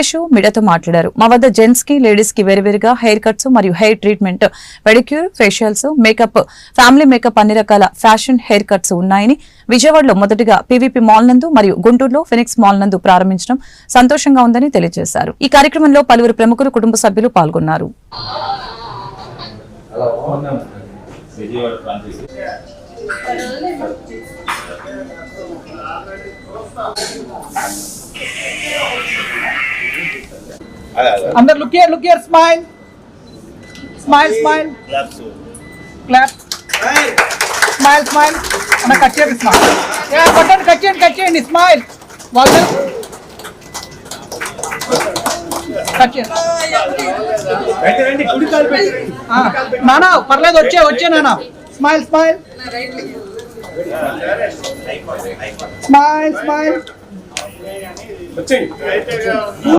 సురేష్ మీడియాతో మాట్లాడారు. మా వద్ద జెంట్స్ కి లేడీస్ కి వేరువేరుగా హెయిర్ కట్స్ మరియు hair treatment, pedicure, facials, makeup, family makeup అన్ని రకాల ఫ్యాషన్ హెయిర్ కట్స్ ఉన్నాయని, విజయవాడలో మొదటిగా పీవీపీ మాల్ నందు మరియు గుంటూరులో ఫినిక్స్ మాల్ నందు ప్రారంభించడం సంతోషంగా ఉందని తెలియజేశారు. ఈ కార్యక్రమంలో పలువురు ప్రముఖులు, కుటుంబ సభ్యులు పాల్గొన్నారు. Under look here, smile, clap, smile. Anna cut here, smile. Yeah, button cut here, smile. Walter, cut here. Nana, parle వచ్చే నానా. Smile. Smile.